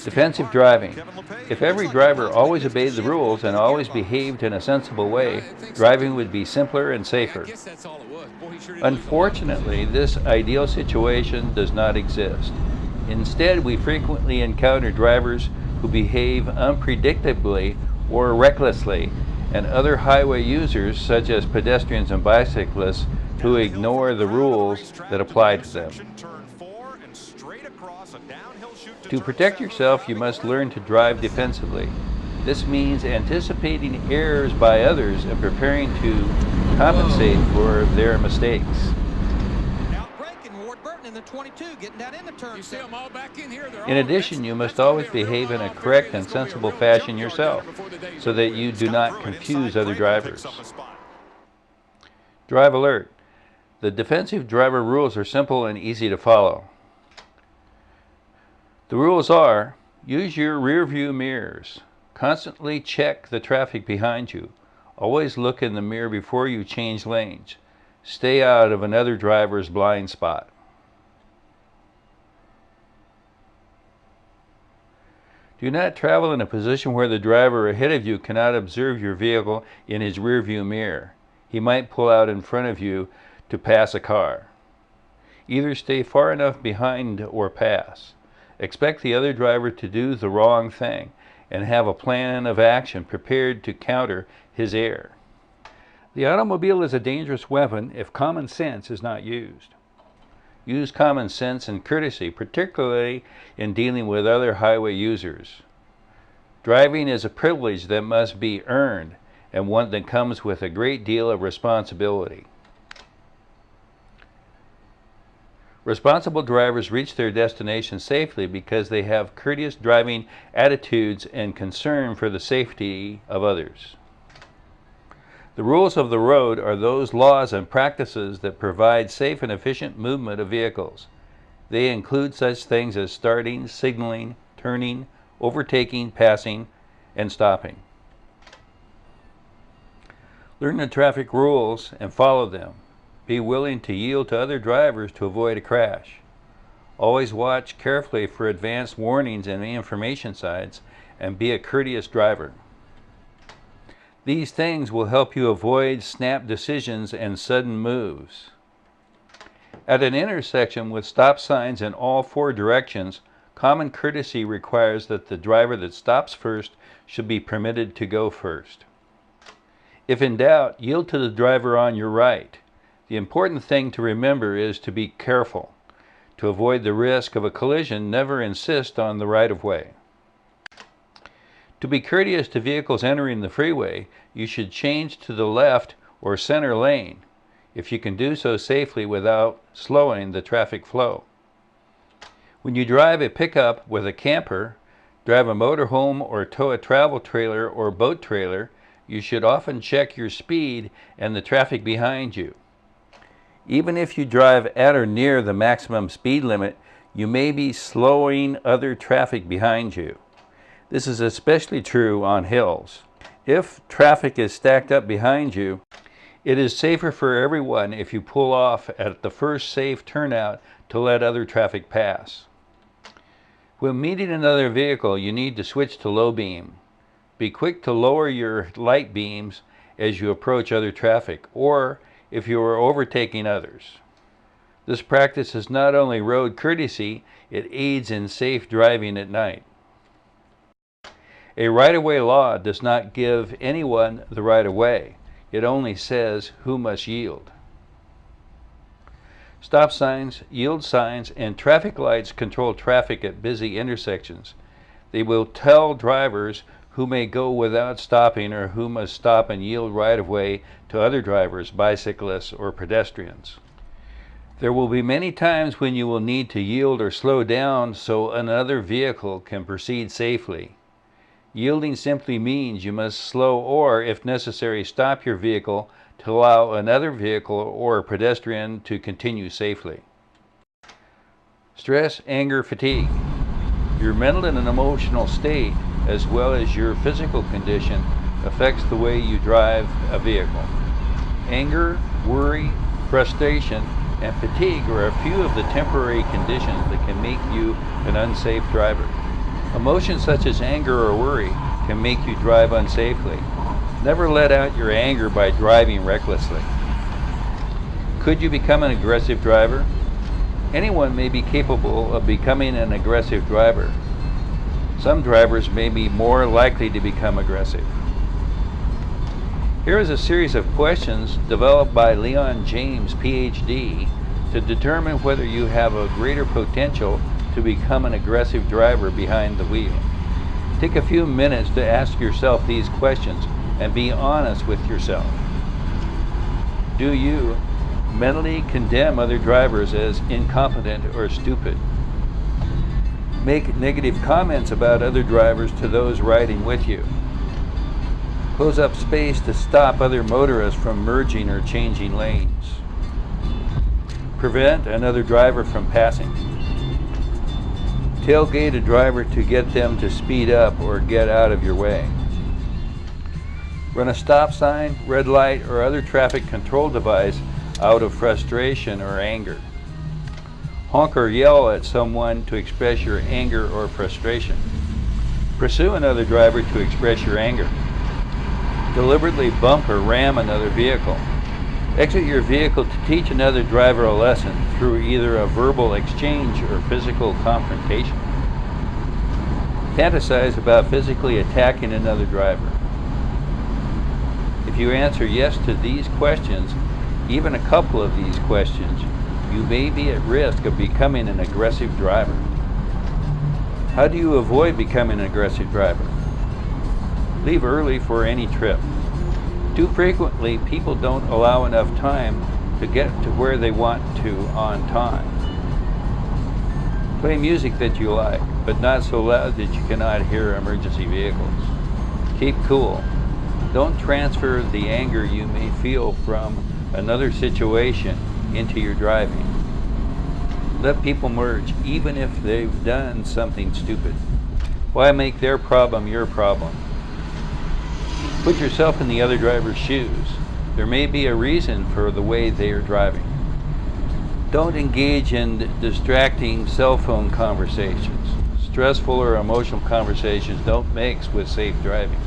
Defensive driving. If every driver always obeyed the rules and always behaved in a sensible way, driving would be simpler and safer. Unfortunately, this ideal situation does not exist. Instead, we frequently encounter drivers who behave unpredictably or recklessly, and other highway users, such as pedestrians and bicyclists, who ignore the rules that apply to them. To protect yourself, you must learn to drive defensively. This means anticipating errors by others and preparing to compensate for their mistakes. In addition, you must always behave in a correct and sensible fashion yourself, so that you do not confuse other drivers. Drive alert. The defensive driver rules are simple and easy to follow. The rules are: use your rear view mirrors. Constantly check the traffic behind you. Always look in the mirror before you change lanes. Stay out of another driver's blind spot. Do not travel in a position where the driver ahead of you cannot observe your vehicle in his rear view mirror. He might pull out in front of you to pass a car. Either stay far enough behind or pass. Expect the other driver to do the wrong thing and have a plan of action prepared to counter his error. The automobile is a dangerous weapon if common sense is not used. Use common sense and courtesy, particularly in dealing with other highway users. Driving is a privilege that must be earned, and one that comes with a great deal of responsibility. Responsible drivers reach their destination safely because they have courteous driving attitudes and concern for the safety of others. The rules of the road are those laws and practices that provide safe and efficient movement of vehicles. They include such things as starting, signaling, turning, overtaking, passing, and stopping. Learn the traffic rules and follow them. Be willing to yield to other drivers to avoid a crash. Always watch carefully for advanced warnings and information signs, and be a courteous driver. These things will help you avoid snap decisions and sudden moves. At an intersection with stop signs in all four directions, common courtesy requires that the driver that stops first should be permitted to go first. If in doubt, yield to the driver on your right. The important thing to remember is to be careful. To avoid the risk of a collision, never insist on the right-of-way. To be courteous to vehicles entering the freeway, you should change to the left or center lane, if you can do so safely without slowing the traffic flow. When you drive a pickup with a camper, drive a motorhome, or tow a travel trailer or boat trailer, you should often check your speed and the traffic behind you. Even if you drive at or near the maximum speed limit, you may be slowing other traffic behind you. This is especially true on hills. If traffic is stacked up behind you, it is safer for everyone if you pull off at the first safe turnout to let other traffic pass. When meeting another vehicle, you need to switch to low beam. Be quick to lower your light beams as you approach other traffic, or if you are overtaking others. This practice is not only road courtesy, it aids in safe driving at night. A right-of-way law does not give anyone the right-of-way. It only says who must yield. Stop signs, yield signs, and traffic lights control traffic at busy intersections. They will tell drivers who may go without stopping or who must stop and yield right-of-way to other drivers, bicyclists, or pedestrians. There will be many times when you will need to yield or slow down so another vehicle can proceed safely. Yielding simply means you must slow or, if necessary, stop your vehicle to allow another vehicle or pedestrian to continue safely. Stress, anger, fatigue. Your mental and emotional state, as well as your physical condition, affects the way you drive a vehicle. Anger, worry, frustration, and fatigue are a few of the temporary conditions that can make you an unsafe driver. Emotions such as anger or worry can make you drive unsafely. Never let out your anger by driving recklessly. Could you become an aggressive driver? Anyone may be capable of becoming an aggressive driver. Some drivers may be more likely to become aggressive. Here is a series of questions developed by Leon James, PhD, to determine whether you have a greater potential to become an aggressive driver behind the wheel. Take a few minutes to ask yourself these questions and be honest with yourself. Do you mentally condemn other drivers as incompetent or stupid? Make negative comments about other drivers to those riding with you. Close up space to stop other motorists from merging or changing lanes. Prevent another driver from passing. Tailgate a driver to get them to speed up or get out of your way. Run a stop sign, red light, or other traffic control device out of frustration or anger. Honk or yell at someone to express your anger or frustration. Pursue another driver to express your anger. Deliberately bump or ram another vehicle. Exit your vehicle to teach another driver a lesson through either a verbal exchange or physical confrontation. Fantasize about physically attacking another driver. If you answer yes to these questions, even a couple of these questions, you may be at risk of becoming an aggressive driver. How do you avoid becoming an aggressive driver? Leave early for any trip. Too frequently, people don't allow enough time to get to where they want to on time. Play music that you like, but not so loud that you cannot hear emergency vehicles. Keep cool. Don't transfer the anger you may feel from another situation into your driving. Let people merge, even if they've done something stupid. Why make their problem your problem? Put yourself in the other driver's shoes. There may be a reason for the way they are driving. Don't engage in distracting cell phone conversations. Stressful or emotional conversations don't mix with safe driving.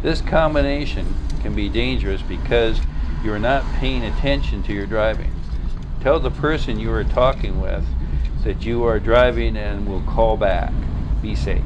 This combination can be dangerous because you are not paying attention to your driving. Tell the person you are talking with that you are driving and will call back. Be safe.